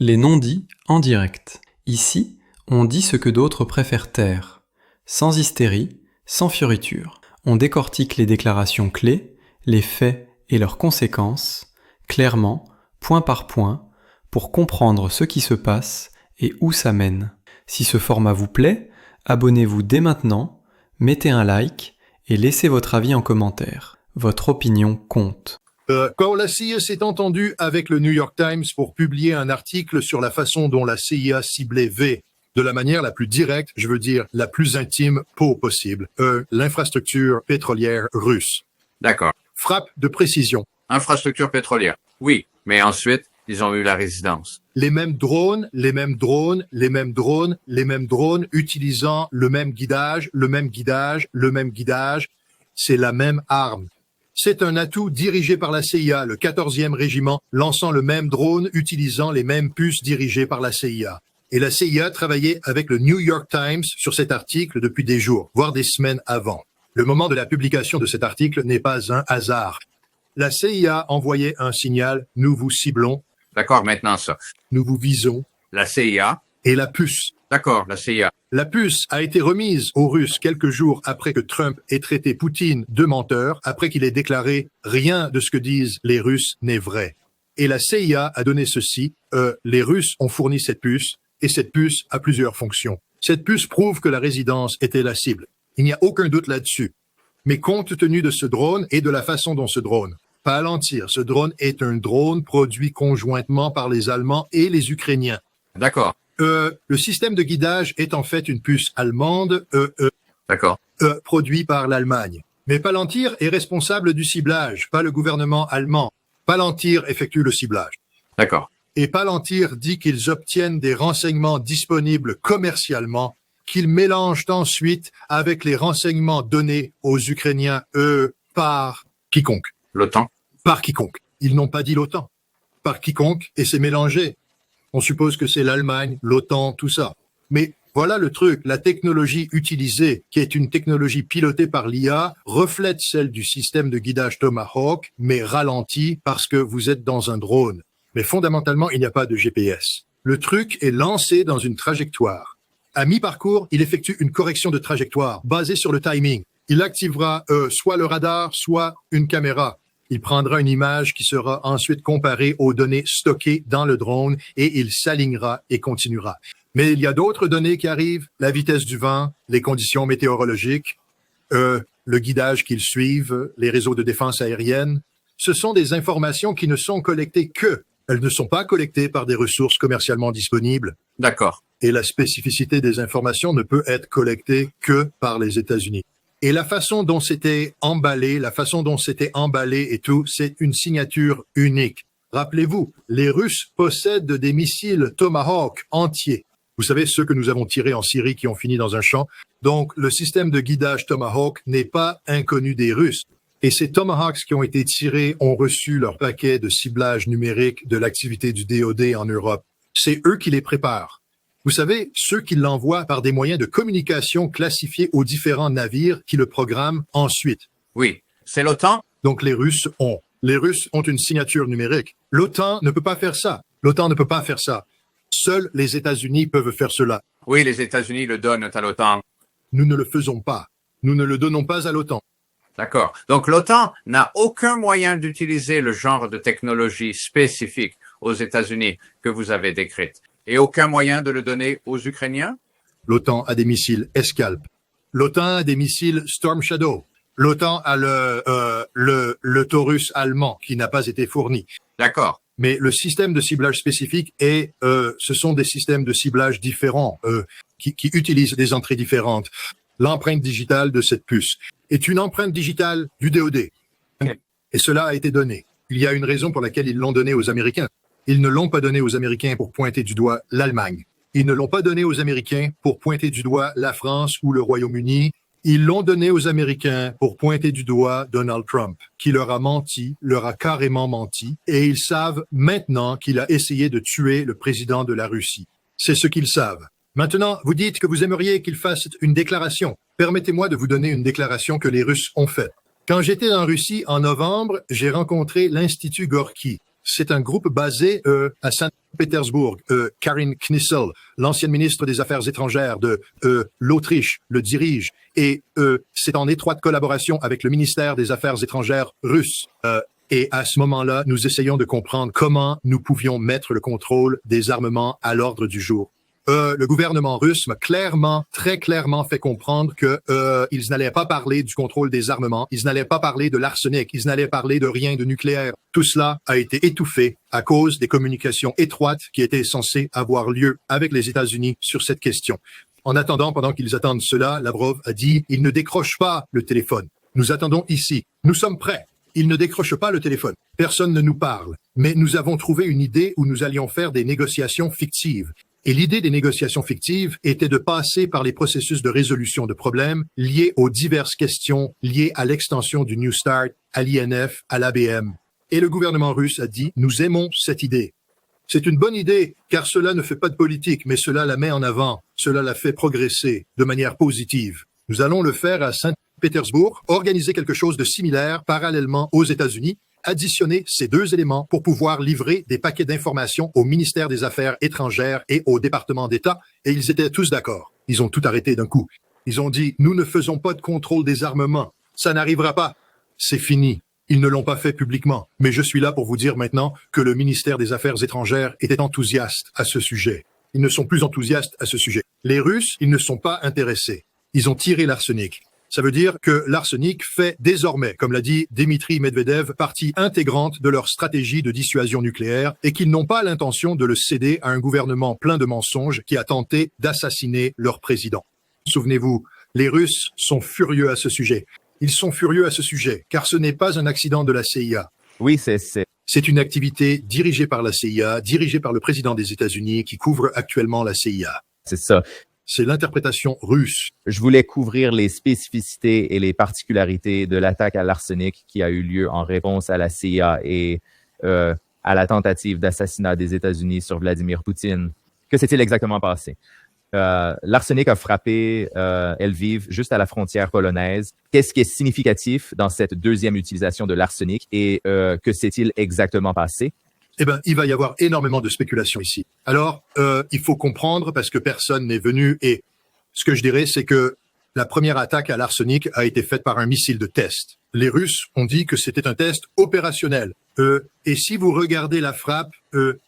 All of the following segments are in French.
Les non-dits en direct. Ici, on dit ce que d'autres préfèrent taire. Sans hystérie, sans fioriture. On décortique les déclarations clés, les faits et leurs conséquences, clairement, point par point, pour comprendre ce qui se passe et où ça mène. Si ce format vous plaît, abonnez-vous dès maintenant, mettez un like et laissez votre avis en commentaire. Votre opinion compte. Quand la CIA s'est entendue avec le New York Times pour publier un article sur la façon dont la CIA ciblait V, de la manière la plus directe, je veux dire la plus intime possible, l'infrastructure pétrolière russe. D'accord. Frappe de précision. Infrastructure pétrolière. Oui, mais ensuite, ils ont eu la résidence. Les mêmes drones, les mêmes drones, les mêmes drones, les mêmes drones, utilisant le même guidage, le même guidage, le même guidage. C'est la même arme. C'est un atout dirigé par la CIA, le 14e régiment, lançant le même drone, utilisant les mêmes puces dirigées par la CIA. Et la CIA travaillait avec le New York Times sur cet article depuis des jours, voire des semaines avant. Le moment de la publication de cet article n'est pas un hasard. La CIA envoyait un signal, nous vous ciblons. D'accord, maintenant ça. Nous vous visons. La CIA. Et la puce. D'accord, la CIA. La puce a été remise aux Russes quelques jours après que Trump ait traité Poutine de menteur, après qu'il ait déclaré « Rien de ce que disent les Russes n'est vrai ». Et la CIA a donné ceci, les Russes ont fourni cette puce, et cette puce a plusieurs fonctions. Cette puce prouve que la résidence était la cible. Il n'y a aucun doute là-dessus. Mais compte tenu de ce drone et de la façon dont ce drone, Palantir, ce drone est un drone produit conjointement par les Allemands et les Ukrainiens. D'accord. Le système de guidage est en fait une puce allemande, D'accord. produit par l'Allemagne. Mais Palantir est responsable du ciblage, pas le gouvernement allemand. Palantir effectue le ciblage. D'accord. Et Palantir dit qu'ils obtiennent des renseignements disponibles commercialement, qu'ils mélangent ensuite avec les renseignements donnés aux Ukrainiens, par quiconque. L'OTAN. Par quiconque. Ils n'ont pas dit l'OTAN. Par quiconque, et c'est mélangé. On suppose que c'est l'Allemagne, l'OTAN, tout ça. Mais voilà le truc, la technologie utilisée, qui est une technologie pilotée par l'IA, reflète celle du système de guidage Tomahawk, mais ralentie parce que vous êtes dans un drone. Mais fondamentalement, il n'y a pas de GPS. Le truc est lancé dans une trajectoire. À mi-parcours, il effectue une correction de trajectoire basée sur le timing. Il activera soit le radar, soit une caméra. Il prendra une image qui sera ensuite comparée aux données stockées dans le drone et il s'alignera et continuera. Mais il y a d'autres données qui arrivent, la vitesse du vent, les conditions météorologiques, le guidage qu'ils suivent, les réseaux de défense aérienne. Ce sont des informations qui ne sont collectées que. Elles ne sont pas collectées par des ressources commercialement disponibles. D'accord. Et la spécificité des informations ne peut être collectée que par les États-Unis. Et la façon dont c'était emballé, et tout, c'est une signature unique. Rappelez-vous, les Russes possèdent des missiles Tomahawk entiers. Vous savez, ceux que nous avons tirés en Syrie qui ont fini dans un champ. Donc, le système de guidage Tomahawk n'est pas inconnu des Russes. Et ces Tomahawks qui ont été tirés ont reçu leur paquet de ciblage numérique de l'activité du DoD en Europe. C'est eux qui les préparent. Vous savez, ceux qui l'envoient par des moyens de communication classifiés aux différents navires qui le programment ensuite. Oui. C'est l'OTAN? Donc les Russes ont. Les Russes ont une signature numérique. L'OTAN ne peut pas faire ça. L'OTAN ne peut pas faire ça. Seuls les États-Unis peuvent faire cela. Oui, les États-Unis le donnent à l'OTAN. Nous ne le faisons pas. Nous ne le donnons pas à l'OTAN. D'accord. Donc l'OTAN n'a aucun moyen d'utiliser le genre de technologie spécifique aux États-Unis que vous avez décrite. Et aucun moyen de le donner aux Ukrainiens? L'OTAN a des missiles Escalp. L'OTAN a des missiles Storm Shadow. L'OTAN a le Taurus allemand qui n'a pas été fourni. D'accord. Mais le système de ciblage spécifique ce sont des systèmes de ciblage différents qui utilisent des entrées différentes. L'empreinte digitale de cette puce est une empreinte digitale du DoD. Okay. Et cela a été donné. Il y a une raison pour laquelle ils l'ont donné aux Américains. Ils ne l'ont pas donné aux Américains pour pointer du doigt l'Allemagne. Ils ne l'ont pas donné aux Américains pour pointer du doigt la France ou le Royaume-Uni. Ils l'ont donné aux Américains pour pointer du doigt Donald Trump, qui leur a menti, leur a carrément menti, et ils savent maintenant qu'il a essayé de tuer le président de la Russie. C'est ce qu'ils savent. Maintenant, vous dites que vous aimeriez qu'ils fassent une déclaration. Permettez-moi de vous donner une déclaration que les Russes ont faite. Quand j'étais en Russie en novembre, j'ai rencontré l'Institut Gorky. C'est un groupe basé à Saint-Pétersbourg. Karin Knissel, l'ancienne ministre des Affaires étrangères de l'Autriche, le dirige. Et c'est en étroite collaboration avec le ministère des Affaires étrangères russe. Et à ce moment-là, nous essayons de comprendre comment nous pouvions mettre le contrôle des armements à l'ordre du jour. Le gouvernement russe m'a très clairement fait comprendre que ils n'allaient pas parler du contrôle des armements, ils n'allaient pas parler de l'arsenic, ils n'allaient parler de rien de nucléaire. Tout cela a été étouffé à cause des communications étroites qui étaient censées avoir lieu avec les États-Unis sur cette question. En attendant, pendant qu'ils attendent cela, Lavrov a dit « Il ne décroche pas le téléphone. Nous attendons ici. Nous sommes prêts. » Il ne décroche pas le téléphone. Personne ne nous parle. Mais nous avons trouvé une idée où nous allions faire des négociations fictives. Et l'idée des négociations fictives était de passer par les processus de résolution de problèmes liés aux diverses questions liées à l'extension du New Start, à l'INF, à l'ABM. Et le gouvernement russe a dit « Nous aimons cette idée. C'est une bonne idée, car cela ne fait pas de politique, mais cela la met en avant, cela la fait progresser de manière positive. Nous allons le faire à Saint-Pétersbourg, organiser quelque chose de similaire parallèlement aux États-Unis, additionner ces deux éléments pour pouvoir livrer des paquets d'informations au ministère des Affaires étrangères et au département d'État, et ils étaient tous d'accord. Ils ont tout arrêté d'un coup. Ils ont dit « Nous ne faisons pas de contrôle des armements. Ça n'arrivera pas. C'est fini. » Ils ne l'ont pas fait publiquement. Mais je suis là pour vous dire maintenant que le ministère des Affaires étrangères était enthousiaste à ce sujet. Ils ne sont plus enthousiastes à ce sujet. Les Russes, ils ne sont pas intéressés. Ils ont tiré l'arsenic. Ça veut dire que l'arsenic fait désormais, comme l'a dit Dmitri Medvedev, partie intégrante de leur stratégie de dissuasion nucléaire et qu'ils n'ont pas l'intention de le céder à un gouvernement plein de mensonges qui a tenté d'assassiner leur président. Souvenez-vous, les Russes sont furieux à ce sujet. Ils sont furieux à ce sujet, car ce n'est pas un accident de la CIA. Oui, C'est une activité dirigée par la CIA, dirigée par le président des États-Unis, qui couvre actuellement la CIA. c'est ça. C'est l'interprétation russe. Je voulais couvrir les spécificités et les particularités de l'attaque à l'arsenic qui a eu lieu en réponse à la CIA et à la tentative d'assassinat des États-Unis sur Vladimir Poutine. Que s'est-il exactement passé? L'arsenic a frappé Lviv juste à la frontière polonaise. Qu'est-ce qui est significatif dans cette deuxième utilisation de l'arsenic et que s'est-il exactement passé? Eh ben, il va y avoir énormément de spéculation ici. Alors, il faut comprendre parce que personne n'est venu et ce que je dirais, c'est que la première attaque à l'arsenic a été faite par un missile de test. Les Russes ont dit que c'était un test opérationnel. Et si vous regardez la frappe,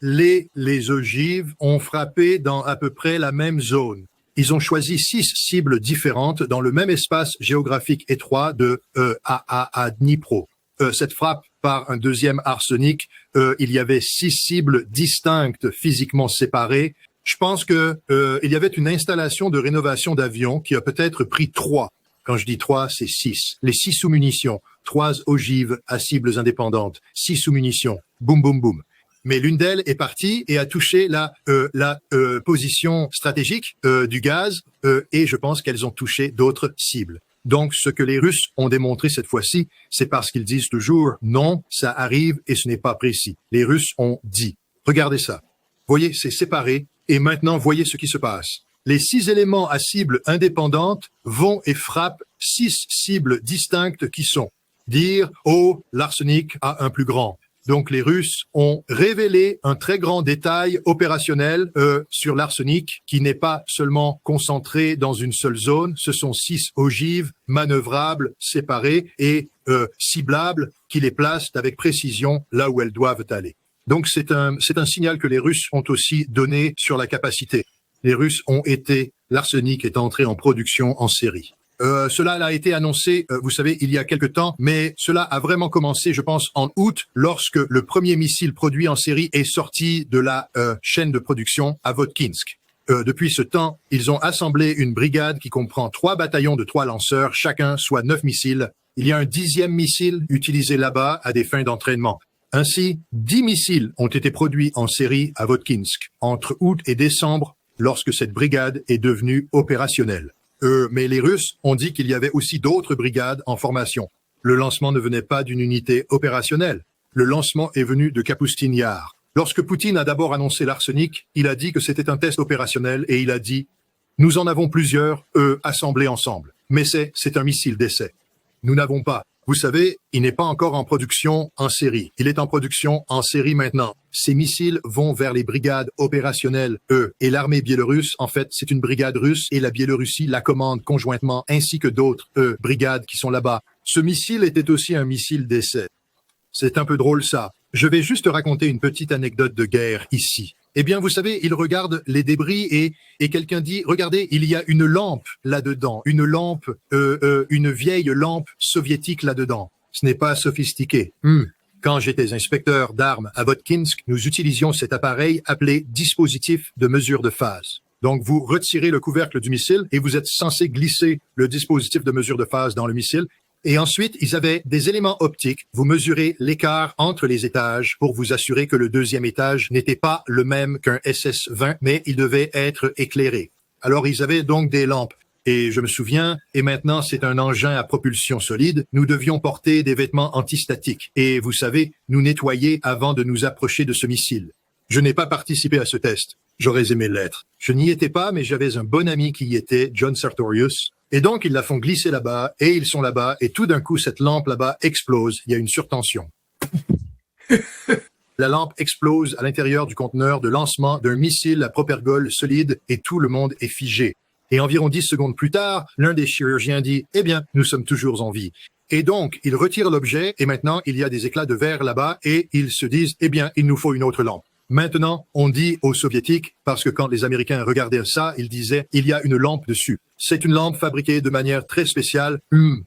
les ogives ont frappé dans à peu près la même zone. Ils ont choisi 6 cibles différentes dans le même espace géographique étroit de à Dnipro. Cette frappe par un deuxième arsenic, il y avait 6 cibles distinctes, physiquement séparées. Je pense que il y avait une installation de rénovation d'avions qui a peut-être pris 3. Quand je dis 3, c'est 6. Les 6 sous-munitions, 3 ogives à cibles indépendantes, 6 sous-munitions, boum, boum, boum. Mais l'une d'elles est partie et a touché la position stratégique du gaz et je pense qu'elles ont touché d'autres cibles. Donc, ce que les Russes ont démontré cette fois-ci, c'est parce qu'ils disent toujours « non, ça arrive et ce n'est pas précis ». Les Russes ont dit « regardez ça, voyez, c'est séparé et maintenant voyez ce qui se passe ». Les 6 éléments à cible indépendante vont et frappent 6 cibles distinctes qui sont dire « oh, l'arsenic a un plus grand ». Donc, les Russes ont révélé un très grand détail opérationnel sur l'arsenic qui n'est pas seulement concentré dans une seule zone. Ce sont 6 ogives manœuvrables, séparées et ciblables qui les placent avec précision là où elles doivent aller. Donc, c'est un signal que les Russes ont aussi donné sur la capacité. Les Russes l'arsenic est entré en production en série. Cela a été annoncé, vous savez, il y a quelque temps, mais cela a vraiment commencé, je pense, en août, lorsque le premier missile produit en série est sorti de la chaîne de production à Votkinsk. Depuis ce temps, ils ont assemblé une brigade qui comprend 3 bataillons de 3 lanceurs, chacun soit 9 missiles. Il y a un 10e missile utilisé là-bas à des fins d'entraînement. Ainsi, 10 missiles ont été produits en série à Votkinsk entre août et décembre, lorsque cette brigade est devenue opérationnelle. Mais les Russes ont dit qu'il y avait aussi d'autres brigades en formation. Le lancement ne venait pas d'une unité opérationnelle. Le lancement est venu de Kapustin Yar. Lorsque Poutine a d'abord annoncé l'arsenic, il a dit que c'était un test opérationnel et il a dit « Nous en avons plusieurs, assemblés ensemble. Mais c'est un missile d'essai. Nous n'avons pas. » Vous savez, il n'est pas encore en production en série. Il est en production en série maintenant. Ces missiles vont vers les brigades opérationnelles, eux. Et l'armée biélorusse, en fait, c'est une brigade russe et la Biélorussie la commande conjointement, ainsi que d'autres, brigades qui sont là-bas. Ce missile était aussi un missile d'essai. C'est un peu drôle ça. Je vais juste raconter une petite anecdote de guerre ici. Eh bien, vous savez, il regarde les débris et quelqu'un dit, regardez, il y a une lampe là-dedans, une lampe, une vieille lampe soviétique là-dedans. Ce n'est pas sophistiqué. Quand j'étais inspecteur d'armes à Votkinsk, nous utilisions cet appareil appelé dispositif de mesure de phase. Donc, vous retirez le couvercle du missile et vous êtes censé glisser le dispositif de mesure de phase dans le missile. Et ensuite, ils avaient des éléments optiques. Vous mesurez l'écart entre les étages pour vous assurer que le deuxième étage n'était pas le même qu'un SS-20, mais il devait être éclairé. Alors, ils avaient donc des lampes. Et je me souviens, et maintenant c'est un engin à propulsion solide, nous devions porter des vêtements antistatiques. Et vous savez, nous nettoyer avant de nous approcher de ce missile. Je n'ai pas participé à ce test. J'aurais aimé l'être. Je n'y étais pas, mais j'avais un bon ami qui y était, John Sartorius. Et donc, ils la font glisser là-bas, et ils sont là-bas, et tout d'un coup, cette lampe là-bas explose. Il y a une surtension. La lampe explose à l'intérieur du conteneur de lancement d'un missile à propergol solide, et tout le monde est figé. Et environ 10 secondes plus tard, l'un des chirurgiens dit « Eh bien, nous sommes toujours en vie ». Et donc, ils retirent l'objet, et maintenant, il y a des éclats de verre là-bas, et ils se disent « Eh bien, il nous faut une autre lampe ». Maintenant, on dit aux Soviétiques, parce que quand les Américains regardaient ça, ils disaient « il y a une lampe dessus ». C'est une lampe fabriquée de manière très spéciale,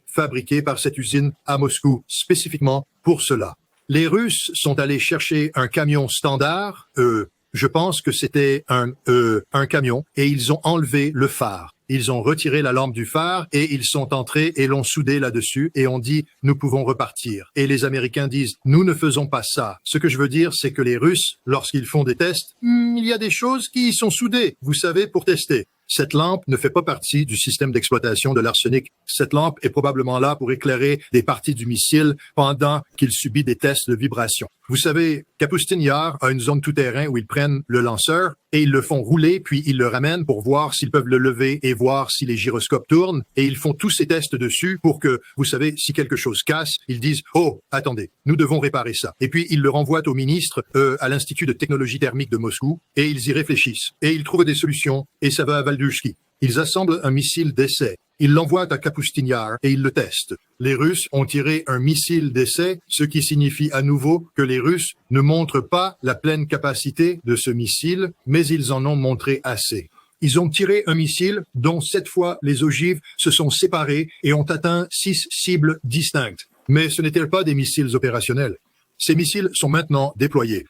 fabriquée par cette usine à Moscou, spécifiquement pour cela. Les Russes sont allés chercher un camion standard, je pense que c'était un camion, et ils ont enlevé le phare. Ils ont retiré la lampe du phare et ils sont entrés et l'ont soudé là-dessus et on dit « nous pouvons repartir ». Et les Américains disent « nous ne faisons pas ça ». Ce que je veux dire, c'est que les Russes, lorsqu'ils font des tests, il y a des choses qui y sont soudées, vous savez, pour tester. Cette lampe ne fait pas partie du système d'exploitation de l'arsenic. Cette lampe est probablement là pour éclairer des parties du missile pendant qu'il subit des tests de vibration. Vous savez, Kapustin Yar a une zone tout-terrain où ils prennent le lanceur et ils le font rouler, puis ils le ramènent pour voir s'ils peuvent le lever et voir si les gyroscopes tournent. Et ils font tous ces tests dessus pour que, vous savez, si quelque chose casse, ils disent « Oh, attendez, nous devons réparer ça ». Et puis, ils le renvoient au ministre à l'Institut de technologie thermique de Moscou et ils y réfléchissent. Et ils trouvent des solutions et ça va à Valdushki. Ils assemblent un missile d'essai. Ils l'envoient à Kapustin Yar et ils le testent. Les Russes ont tiré un missile d'essai, ce qui signifie à nouveau que les Russes ne montrent pas la pleine capacité de ce missile, mais ils en ont montré assez. Ils ont tiré un missile dont 7 fois les ogives se sont séparées et ont atteint 6 cibles distinctes. Mais ce n'étaient pas des missiles opérationnels. Ces missiles sont maintenant déployés.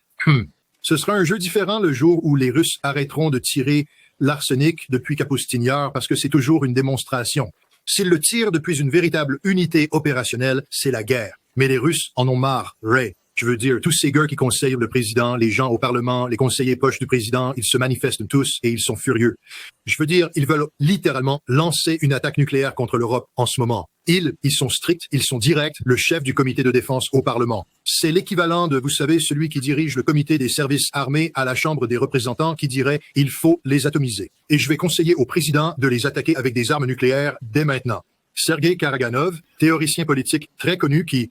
Ce sera un jeu différent le jour où les Russes arrêteront de tirer l'arsenic depuis Kapustin Yar parce que c'est toujours une démonstration. S'ils le tirent depuis une véritable unité opérationnelle, c'est la guerre. Mais les Russes en ont marre, Ray. Je veux dire, tous ces gars qui conseillent le président, les gens au Parlement, les conseillers proches du président, ils se manifestent tous et ils sont furieux. Je veux dire, ils veulent littéralement lancer une attaque nucléaire contre l'Europe en ce moment. Ils sont stricts, ils sont directs, le chef du comité de défense au Parlement. C'est l'équivalent de, vous savez, celui qui dirige le comité des services armés à la Chambre des représentants qui dirait « il faut les atomiser ». Et je vais conseiller au président de les attaquer avec des armes nucléaires dès maintenant. Sergei Karaganov, théoricien politique très connu qui,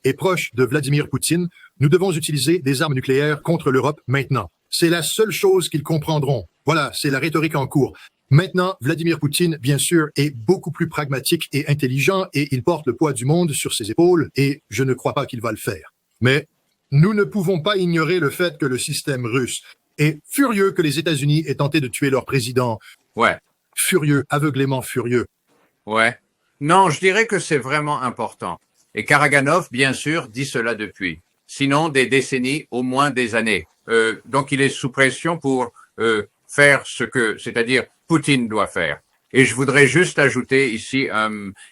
est proche de Vladimir Poutine, nous devons utiliser des armes nucléaires contre l'Europe maintenant. C'est la seule chose qu'ils comprendront. Voilà, c'est la rhétorique en cours. Maintenant, Vladimir Poutine, bien sûr, est beaucoup plus pragmatique et intelligent et il porte le poids du monde sur ses épaules et je ne crois pas qu'il va le faire. Mais nous ne pouvons pas ignorer le fait que le système russe est furieux que les États-Unis aient tenté de tuer leur président. Ouais. Furieux, aveuglément furieux. Ouais. Non, je dirais que c'est vraiment important. Et Karaganov, bien sûr, dit cela depuis. Sinon, des décennies, au moins des années. Donc, il est sous pression pour faire c'est-à-dire Poutine doit faire. Et je voudrais juste ajouter ici,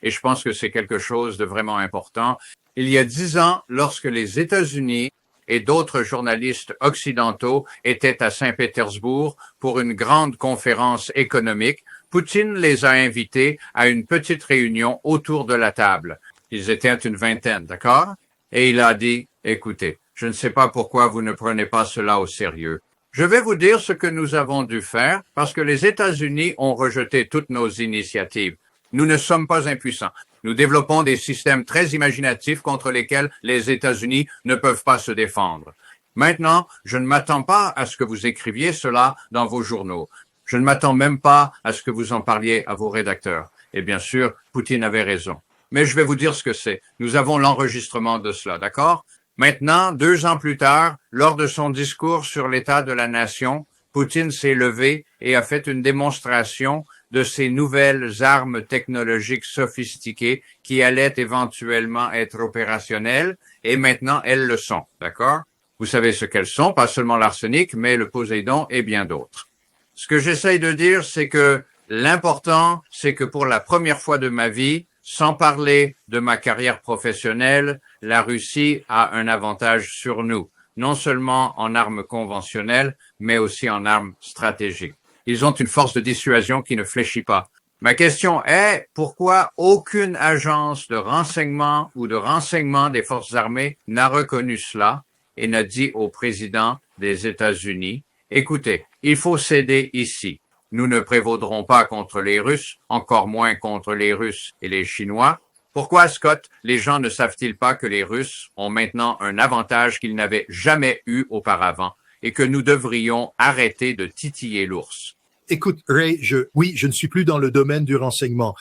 et je pense que c'est quelque chose de vraiment important. Il y a 10 ans, lorsque les États-Unis et d'autres journalistes occidentaux étaient à Saint-Pétersbourg pour une grande conférence économique, Poutine les a invités à une petite réunion autour de la table. Ils étaient une vingtaine, d'accord? Et il a dit, écoutez, je ne sais pas pourquoi vous ne prenez pas cela au sérieux. Je vais vous dire ce que nous avons dû faire parce que les États-Unis ont rejeté toutes nos initiatives. Nous ne sommes pas impuissants. Nous développons des systèmes très imaginatifs contre lesquels les États-Unis ne peuvent pas se défendre. Maintenant, je ne m'attends pas à ce que vous écriviez cela dans vos journaux. Je ne m'attends même pas à ce que vous en parliez à vos rédacteurs. Et bien sûr, Poutine avait raison. Mais je vais vous dire ce que c'est. Nous avons l'enregistrement de cela, d'accord? Maintenant, 2 ans plus tard, lors de son discours sur l'état de la nation, Poutine s'est levé et a fait une démonstration de ces nouvelles armes technologiques sophistiquées qui allaient éventuellement être opérationnelles, et maintenant elles le sont, d'accord? Vous savez ce qu'elles sont, pas seulement l'arsenic, mais le Poséidon et bien d'autres. Ce que j'essaye de dire, c'est que l'important, c'est que pour la première fois de ma vie, sans parler de ma carrière professionnelle, la Russie a un avantage sur nous, non seulement en armes conventionnelles, mais aussi en armes stratégiques. Ils ont une force de dissuasion qui ne fléchit pas. Ma question est, pourquoi aucune agence de renseignement ou de renseignement des forces armées n'a reconnu cela et n'a dit au président des États-Unis, écoutez, il faut céder ici. Nous ne prévaudrons pas contre les Russes, encore moins contre les Russes et les Chinois. Pourquoi, Scott, les gens ne savent-ils pas que les Russes ont maintenant un avantage qu'ils n'avaient jamais eu auparavant et que nous devrions arrêter de titiller l'ours? Écoute, Ray, je ne suis plus dans le domaine du renseignement.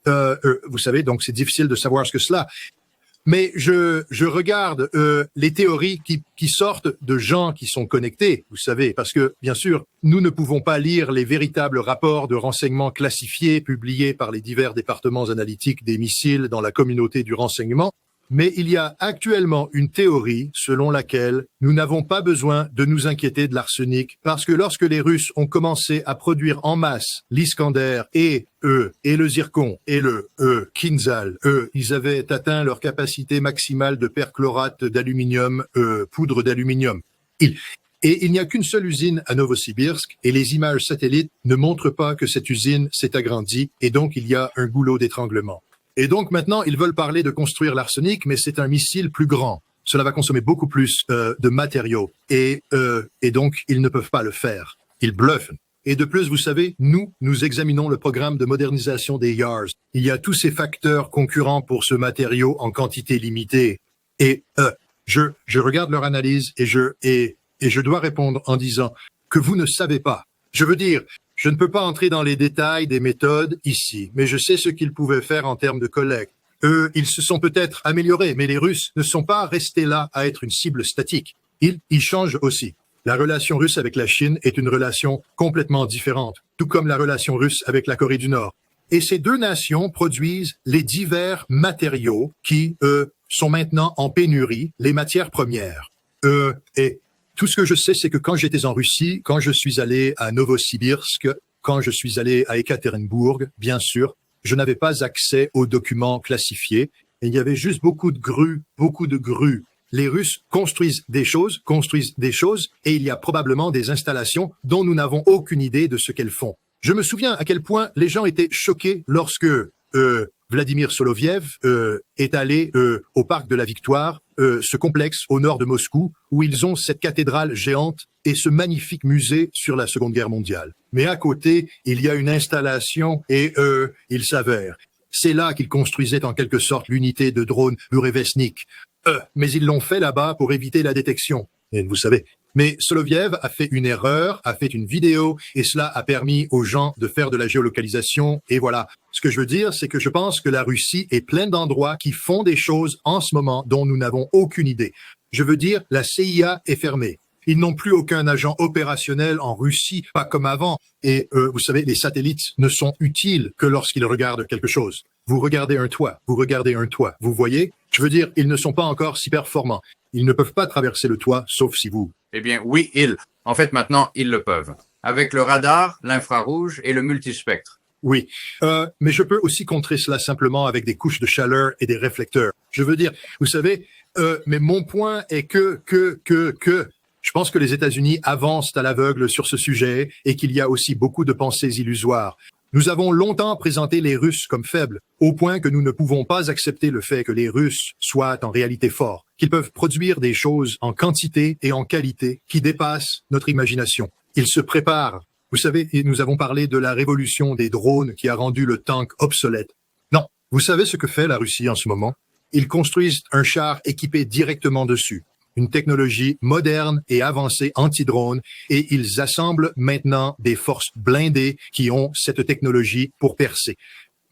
Vous savez, donc c'est difficile de savoir ce que cela. Mais je regarde les théories qui sortent de gens qui sont connectés, vous savez, parce que, bien sûr, nous ne pouvons pas lire les véritables rapports de renseignement classifiés publiés par les divers départements analytiques des missiles dans la communauté du renseignement. Mais il y a actuellement une théorie selon laquelle nous n'avons pas besoin de nous inquiéter de l'arsenic parce que lorsque les Russes ont commencé à produire en masse l'Iskander et le zircon et le Kinzhal, ils avaient atteint leur capacité maximale de perchlorate d'aluminium, poudre d'aluminium. Et il n'y a qu'une seule usine à Novosibirsk et les images satellites ne montrent pas que cette usine s'est agrandie et donc il y a un goulot d'étranglement. Et donc maintenant, ils veulent parler de construire l'arsenic, mais c'est un missile plus grand. Cela va consommer beaucoup plus de matériaux. Et donc, ils ne peuvent pas le faire. Ils bluffent. Et de plus, vous savez, nous examinons le programme de modernisation des YARS. Il y a tous ces facteurs concurrents pour ce matériau en quantité limitée. Et je regarde leur analyse et je dois répondre en disant que vous ne savez pas. Je veux dire, je ne peux pas entrer dans les détails des méthodes ici, mais je sais ce qu'ils pouvaient faire en termes de collecte. Ils se sont peut-être améliorés, mais les Russes ne sont pas restés là à être une cible statique. Ils changent aussi. La relation russe avec la Chine est une relation complètement différente, tout comme la relation russe avec la Corée du Nord. Et ces 2 nations produisent les divers matériaux qui, sont maintenant en pénurie, les matières premières. Et tout ce que je sais, c'est que quand j'étais en Russie, quand je suis allé à Novosibirsk, quand je suis allé à Ekaterinbourg, bien sûr, je n'avais pas accès aux documents classifiés. Et il y avait juste beaucoup de grues. Les Russes construisent des choses, et il y a probablement des installations dont nous n'avons aucune idée de ce qu'elles font. Je me souviens à quel point les gens étaient choqués lorsque Vladimir Soloviev est allé au Parc de la Victoire, ce complexe au nord de Moscou, où ils ont cette cathédrale géante et ce magnifique musée sur la Seconde Guerre mondiale. Mais à côté, il y a une installation et il s'avère. C'est là qu'ils construisaient en quelque sorte l'unité de drone Burevestnik. Mais ils l'ont fait là-bas pour éviter la détection. Et vous savez. Mais Soloviev a fait une erreur, a fait une vidéo, et cela a permis aux gens de faire de la géolocalisation. Et voilà. Ce que je veux dire, c'est que je pense que la Russie est pleine d'endroits qui font des choses en ce moment dont nous n'avons aucune idée. Je veux dire, la CIA est fermée. Ils n'ont plus aucun agent opérationnel en Russie, pas comme avant. Et vous savez, les satellites ne sont utiles que lorsqu'ils regardent quelque chose. Vous regardez un toit, vous voyez? Je veux dire, ils ne sont pas encore si performants. Ils ne peuvent pas traverser le toit, sauf si vous... Eh bien, oui, en fait, maintenant, ils le peuvent. Avec le radar, l'infrarouge et le multispectre. Oui, mais je peux aussi contrer cela simplement avec des couches de chaleur et des réflecteurs. Je veux dire, vous savez, mais mon point est que je pense que les États-Unis avancent à l'aveugle sur ce sujet et qu'il y a aussi beaucoup de pensées illusoires. Nous avons longtemps présenté les Russes comme faibles, au point que nous ne pouvons pas accepter le fait que les Russes soient en réalité forts, qu'ils peuvent produire des choses en quantité et en qualité qui dépassent notre imagination. Ils se préparent. Vous savez, nous avons parlé de la révolution des drones qui a rendu le tank obsolète. Non, Vous savez ce que fait la Russie en ce moment? Ils construisent un char équipé directement dessus, une technologie moderne et avancée anti-drone, et ils assemblent maintenant des forces blindées qui ont cette technologie pour percer.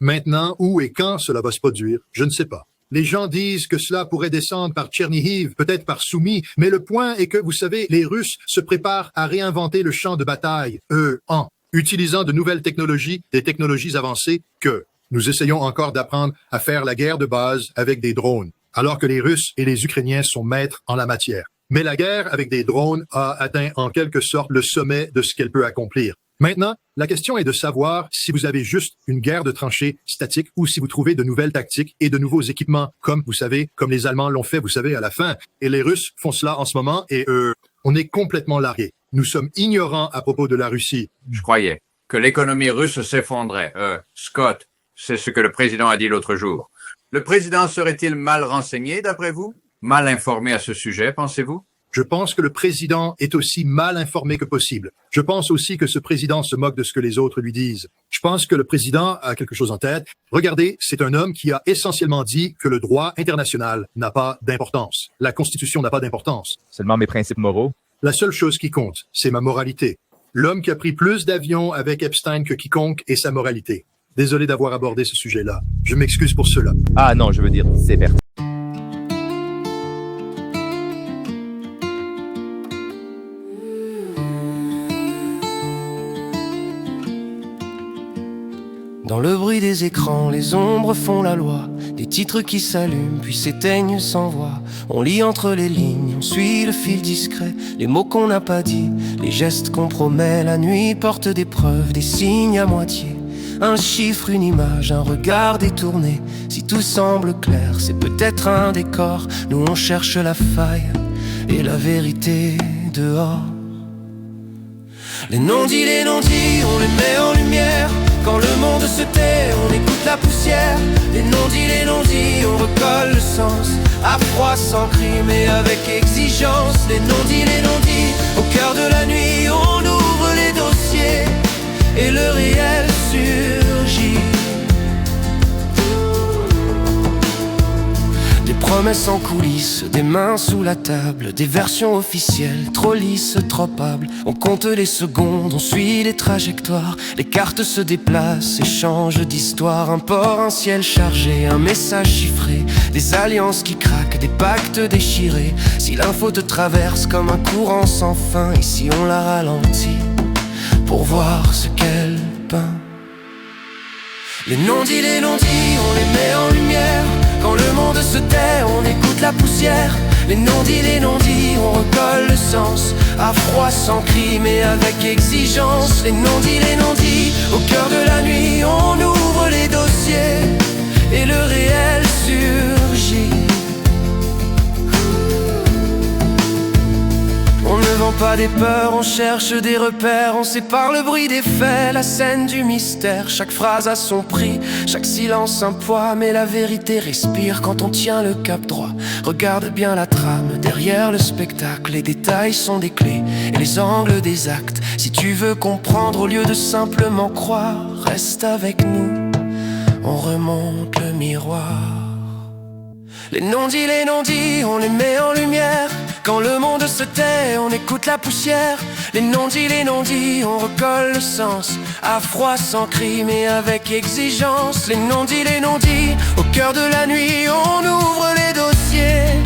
Maintenant, où et quand cela va se produire, je ne sais pas. Les gens disent que cela pourrait descendre par Tchernihiv, peut-être par Soumy, mais le point est que, vous savez, les Russes se préparent à réinventer le champ de bataille, en utilisant de nouvelles technologies, des technologies avancées que nous essayons encore d'apprendre à faire la guerre de base avec des drones, alors que les Russes et les Ukrainiens sont maîtres en la matière. Mais la guerre avec des drones a atteint en quelque sorte le sommet de ce qu'elle peut accomplir. Maintenant, la question est de savoir si vous avez juste une guerre de tranchées statique ou si vous trouvez de nouvelles tactiques et de nouveaux équipements, comme, vous savez, comme les Allemands l'ont fait, vous savez, à la fin. Et les Russes font cela en ce moment et on est complètement largués. Nous sommes ignorants à propos de la Russie. Je croyais que l'économie russe s'effondrait. Scott, c'est ce que le président a dit l'autre jour. Le président serait-il mal renseigné, d'après vous? Mal informé à ce sujet, pensez-vous? Je pense que le président est aussi mal informé que possible. Je pense aussi que ce président se moque de ce que les autres lui disent. Je pense que le président a quelque chose en tête. Regardez, c'est un homme qui a essentiellement dit que le droit international n'a pas d'importance. La Constitution n'a pas d'importance. Seulement mes principes moraux. La seule chose qui compte, c'est ma moralité. L'homme qui a pris plus d'avions avec Epstein que quiconque est sa moralité. Désolé d'avoir abordé ce sujet-là. Je m'excuse pour cela. Ah non, je veux dire, c'est pertinent. Dans le bruit des écrans, les ombres font la loi. Des titres qui s'allument puis s'éteignent sans voix. On lit entre les lignes, on suit le fil discret. Les mots qu'on n'a pas dit, les gestes qu'on promet. La nuit porte des preuves, des signes à moitié. Un chiffre, une image, un regard détourné. Si tout semble clair, c'est peut-être un décor. Nous on cherche la faille et la vérité dehors. Les non-dits, on les met en lumière. Quand le monde se tait, on écoute la poussière. Les non-dits, on recolle le sens. À froid, sans cri, mais avec exigence. Les non-dits, au cœur de la nuit, on ouvre les dossiers. Et le réel surgit. Des promesses en coulisses, des mains sous la table. Des versions officielles, trop lisses, trop hables. On compte les secondes, on suit les trajectoires. Les cartes se déplacent, échangent d'histoire. Un port, un ciel chargé, un message chiffré. Des alliances qui craquent, des pactes déchirés. Si l'info te traverse comme un courant sans fin, ici on la ralentit pour voir ce qu'elle peint. Les non-dits, on les met en lumière. Quand le monde se tait, on écoute la poussière. Les non-dits, on recolle le sens. À froid, sans cri, mais avec exigence. Les non-dits, au cœur de la nuit, on ouvre les dossiers. Et le réel surgit. On ne vend pas des peurs, on cherche des repères. On sépare le bruit des faits, la scène du mystère. Chaque phrase a son prix, chaque silence un poids. Mais la vérité respire quand on tient le cap droit. Regarde bien la trame, derrière le spectacle. Les détails sont des clés et les angles des actes. Si tu veux comprendre au lieu de simplement croire, reste avec nous, on remonte le miroir. Les non-dits, on les met en lumière. Quand le monde se tait, on écoute la poussière. Les non-dits, on recolle le sens. À froid, sans cri, mais avec exigence. Les non-dits, au cœur de la nuit, on ouvre les dossiers.